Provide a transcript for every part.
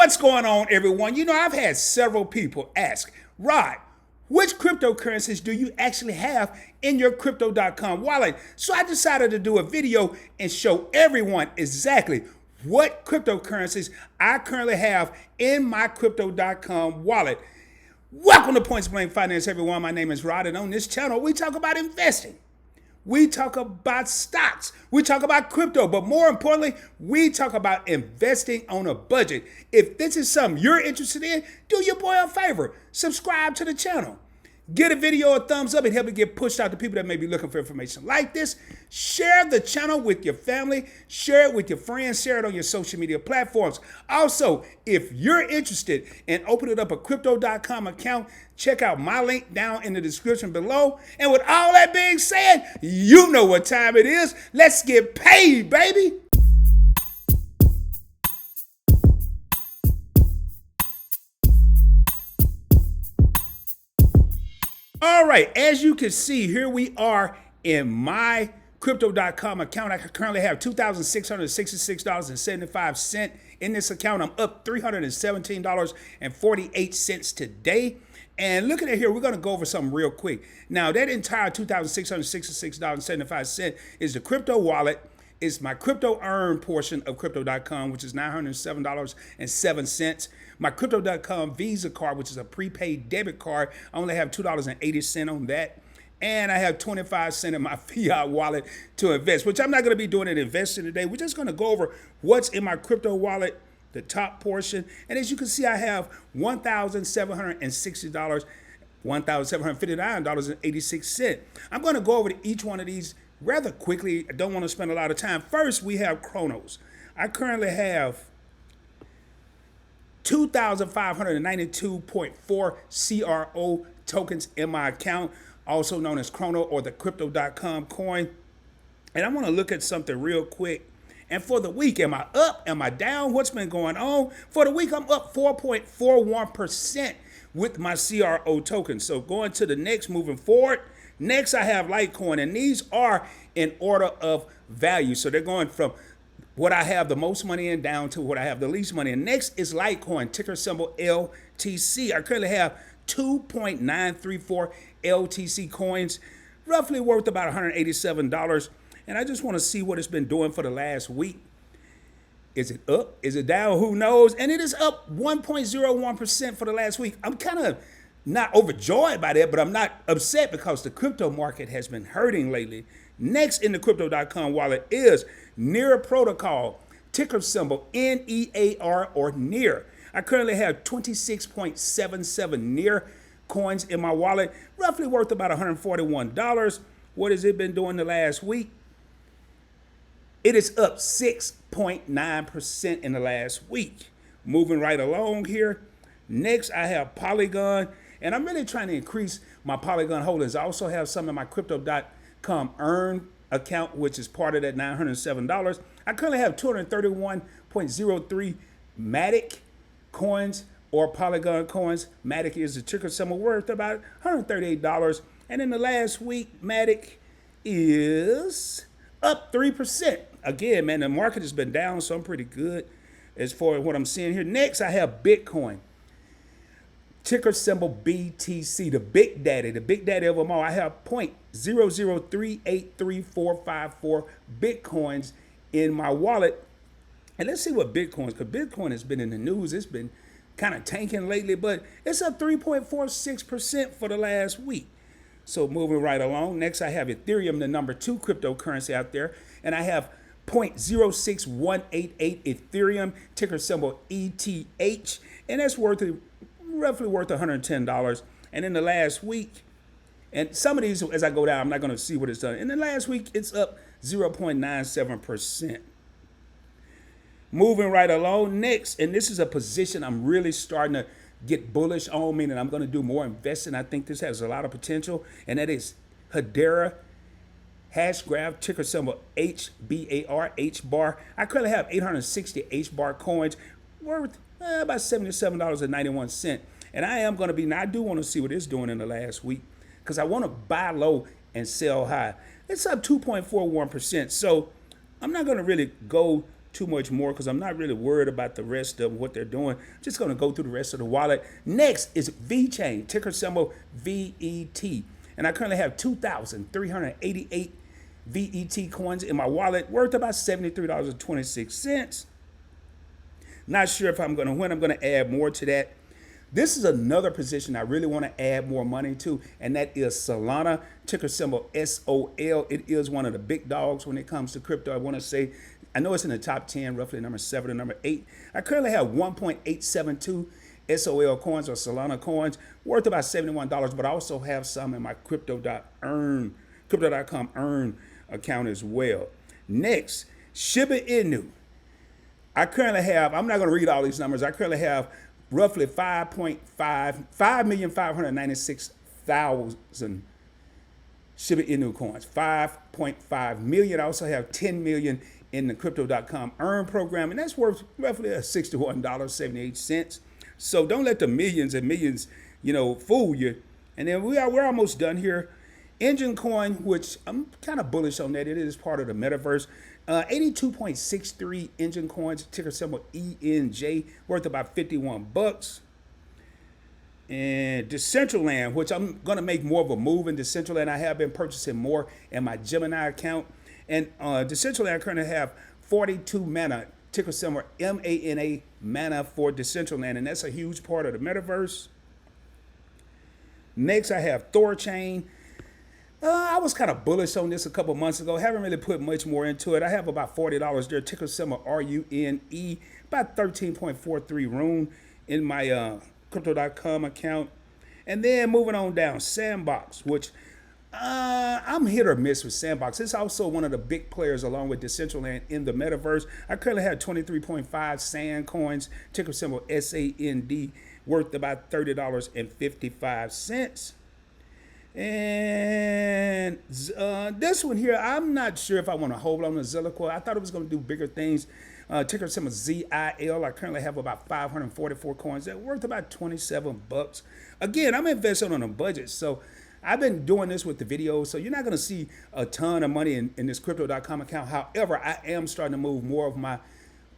What's going on, everyone? You know, I've had several people ask, Rod, which cryptocurrencies do you actually have in your Crypto.com wallet? So I decided to do a video and show everyone exactly what cryptocurrencies I currently have in my Crypto.com wallet. Welcome to Points Blank Finance, everyone. My name is Rod, and on this channel, we talk about investing. We talk about stocks. We talk about crypto, but more importantly, we talk about investing on a budget. If this is something you're interested in, do your boy a favor. Subscribe to the channel. Get a video a thumbs up and help it get pushed out to people that may be looking for information like this. Share the channel with your family. Share it with your friends. Share it on your social media platforms. Also, if you're interested in opening up a Crypto.com account, check out my link down in the description below. And with all that being said, you know what time it is. Let's get paid, baby. All right, as you can see, here we are in my Crypto.com account. I currently have $2,666.75 in this account. I'm up $317.48 today. And looking at here, we're going to go over something real quick. Now, that entire $2,666.75 is the crypto wallet. It's my crypto earn portion of Crypto.com, which is $907.07. My Crypto.com Visa card, which is a prepaid debit card, I only have $2.80 on that. And I have 25 cents in my fiat wallet to invest, which I'm not going to be doing an investing today. We're just going to go over what's in my crypto wallet, the top portion. And as you can see, I have $1,760, $1,759.86. I'm going to go over to each one of these rather quickly. I don't want to spend a lot of time. First, we have Chronos. I currently have 2,592.4 CRO tokens in my account, also known as Chrono or the Crypto.com coin. And I want to look at something real quick. And for the week, am I up? Am I down? What's been going on? For the week, I'm up 4.41% with my CRO tokens. So going to the next, moving forward. Next, I have Litecoin, and these are in order of value. So they're going from what I have the most money in down to what I have the least money in. Next is Litecoin, ticker symbol LTC. I currently have 2.934 LTC coins, roughly worth about $187. And I just want to see what it's been doing for the last week. Is it up? Is it down? Who knows? And it is up 1.01% for the last week. I'm kind of not overjoyed by that, but I'm not upset because the crypto market has been hurting lately. Next in the Crypto.com wallet is Near Protocol, ticker symbol NEAR or NEAR. I currently have 26.77 NEAR coins in my wallet, roughly worth about $141. What has it been doing the last week? It is up 6.9% in the last week. Moving right along here. Next, I have Polygon, and I'm really trying to increase my Polygon holdings. I also have some in my Crypto.com earn account, which is part of that $907. I currently have 231.03 Matic coins or Polygon coins. Matic is the ticker symbol, worth about $138. And in the last week, Matic is up 3%. Again, man, the market has been down, so I'm pretty good as far as what I'm seeing here. Next, I have Bitcoin. Ticker symbol BTC, the big daddy of them all. I have 0.003833454 Bitcoins in my wallet. And let's see what Bitcoin, because Bitcoin has been in the news. It's been kind of tanking lately, but it's up 3.46% for the last week. So moving right along. Next, I have Ethereum, the number 2 cryptocurrency out there. And I have 0.06188 Ethereum, ticker symbol ETH. And that's roughly worth $110. And in the last week, and some of these, as I go down, I'm not going to see what it's done. In the last week, it's up 0.97%. Moving right along. Next, and this is a position I'm really starting to get bullish on, meaning I'm going to do more investing. I think this has a lot of potential, and that is Hedera Hashgraph, ticker symbol HBAR, HBAR. I currently have 860 HBAR coins worth about $77.91. And I am going to be, now I do want to see what it's doing in the last week because I want to buy low and sell high. It's up 2.41%. So I'm not going to really go too much more because I'm not really worried about the rest of what they're doing. I'm just going to go through the rest of the wallet. Next is VeChain, ticker symbol VET. And I currently have 2,388 VET coins in my wallet, worth about $73.26. Not sure if I'm going to win. I'm going to add more to that. This is another position I really want to add more money to, and that is Solana, ticker symbol SOL. It is one of the big dogs when it comes to crypto. I want to say, I know it's in the top 10, roughly number 7 and number 8. I currently have 1.872 SOL coins or Solana coins, worth about $71, but I also have some in my Crypto.com earn account as well. Next, Shiba Inu. I currently have, I'm not going to read all these numbers. I currently have roughly 5,596,000 Shiba Inu coins, 5.5 million. I also have 10 million in the Crypto.com earn program, and that's worth roughly $61.78. So don't let the millions and millions, fool you. And then we're almost done here. Engine Coin, which I'm kind of bullish on that. It is part of the metaverse. 82.63 Engine Coins, ticker symbol ENJ, worth about $51. And Decentraland, which I'm going to make more of a move in Decentraland. I have been purchasing more in my Gemini account. And Decentraland, I currently have 42 mana, ticker symbol MANA, mana for Decentraland. And that's a huge part of the metaverse. Next, I have Thorchain. I was kind of bullish on this a couple months ago. Haven't really put much more into it. I have about $40 there. Ticker symbol RUNE. About 13.43 Rune in my Crypto.com account. And then moving on down, Sandbox, which I'm hit or miss with Sandbox. It's also one of the big players along with Decentraland in the metaverse. I currently have 23.5 Sand coins. Ticker symbol SAND, worth about $30.55. And this one here, I'm not sure if I want to hold on to 𝗲𝗏. I thought it was going to do bigger things. Ticker symbol ZIL. I currently have about 544 coins that worth about $27. Again, I'm investing on a budget, so I've been doing this with the videos, so you're not going to see a ton of money in this Crypto.com account. However, I am starting to move more of my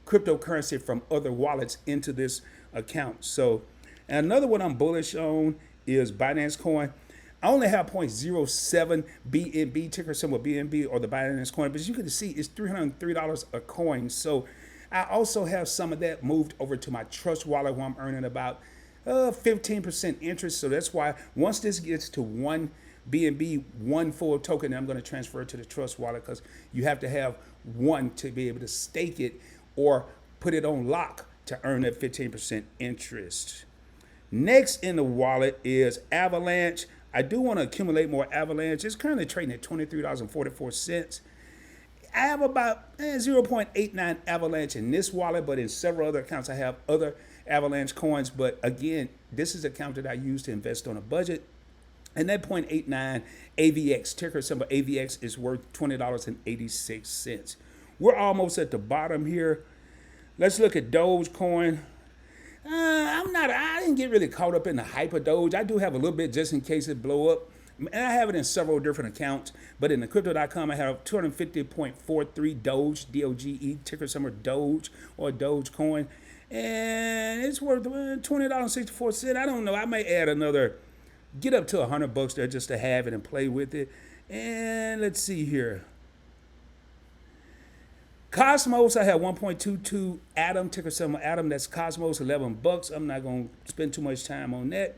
cryptocurrency from other wallets into this account. So, and another one I'm bullish on is Binance Coin. I only have 0.07 BNB, ticker symbol BNB, or the Binance Coin, but as you can see, it's $303 a coin. So I also have some of that moved over to my Trust wallet where I'm earning about 15% interest. So that's why once this gets to 1 BNB, one full token, I'm going to transfer it to the Trust wallet, because you have to have one to be able to stake it or put it on lock to earn that 15% interest. Next in the wallet is Avalanche. I do want to accumulate more Avalanche. It's currently trading at $23.44. I have about 0.89 Avalanche in this wallet, but in several other accounts I have other Avalanche coins. But again, this is an account that I use to invest on a budget. And that 0.89 AVX, ticker symbol AVX, is worth $20.86. We're almost at the bottom here. Let's look at Dogecoin. I didn't get really caught up in the hype of Doge. I do have a little bit just in case it blow up. And I have it in several different accounts. But in the Crypto.com, I have 250.43 Doge, DOGE, ticker symbol Doge or Dogecoin. And it's worth $20.64. I don't know. I may add another, get up to $100 there just to have it and play with it. And let's see here. Cosmos, I have 1.22 Atom, ticker symbol Atom. That's Cosmos, $11. I'm not going to spend too much time on that.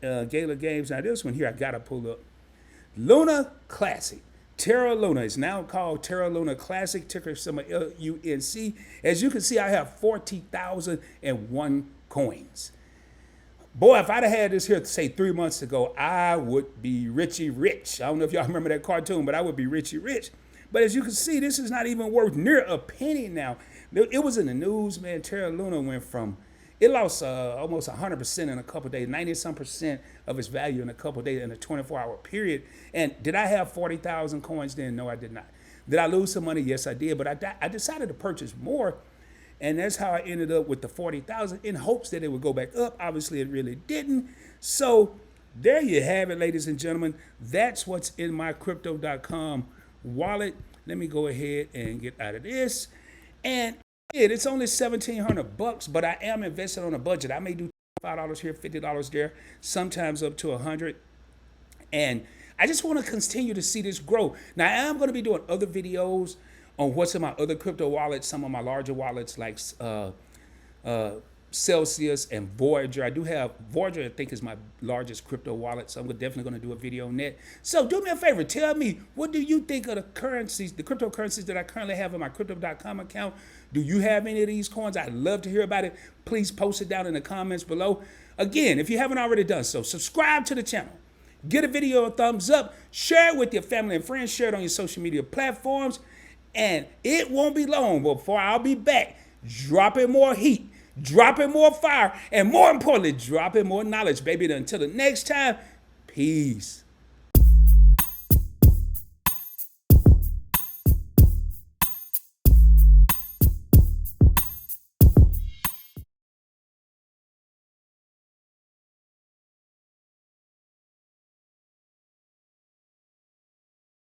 Gala Games. Now this one here I got to pull up. Luna Classic. Terra Luna is now called Terra Luna Classic, ticker symbol LUNC. As you can see, I have 40,001 coins. Boy, if I'd have had this here, say 3 months ago, I would be Richie Rich. I don't know if y'all remember that cartoon, but I would be Richie Rich. But as you can see, this is not even worth near a penny now. It was in the news, man. Terra Luna went from, it lost almost 100% in a couple of days, 90-some% of its value in a couple of days in a 24-hour period. And did I have 40,000 coins then? No, I did not. Did I lose some money? Yes, I did. But I decided to purchase more. And that's how I ended up with the 40,000 in hopes that it would go back up. Obviously, it really didn't. So there you have it, ladies and gentlemen. That's what's in my Crypto.com wallet. Let me go ahead and get out of this. And It's only $1,700, but I am invested on a budget. I may do $5 here, $50 there, sometimes up to 100. And I just want to continue to see this grow. Now, I am going to be doing other videos on what's in my other crypto wallets, some of my larger wallets like Celsius and Voyager. I do have Voyager, I think, is my largest crypto wallet, so I'm definitely going to do a video on that. So do me a favor, tell me, what do you think of the currencies, the cryptocurrencies that I currently have in my Crypto.com account? Do you have any of these coins? I'd love to hear about it. Please post it down in the comments below. Again, if you haven't already done so, subscribe to the channel. Get a video a thumbs up. Share it with your family and friends. Share it on your social media platforms. And it won't be long before I'll be back dropping more heat, dropping more fire, and more importantly, dropping more knowledge, baby. Until the next time, peace.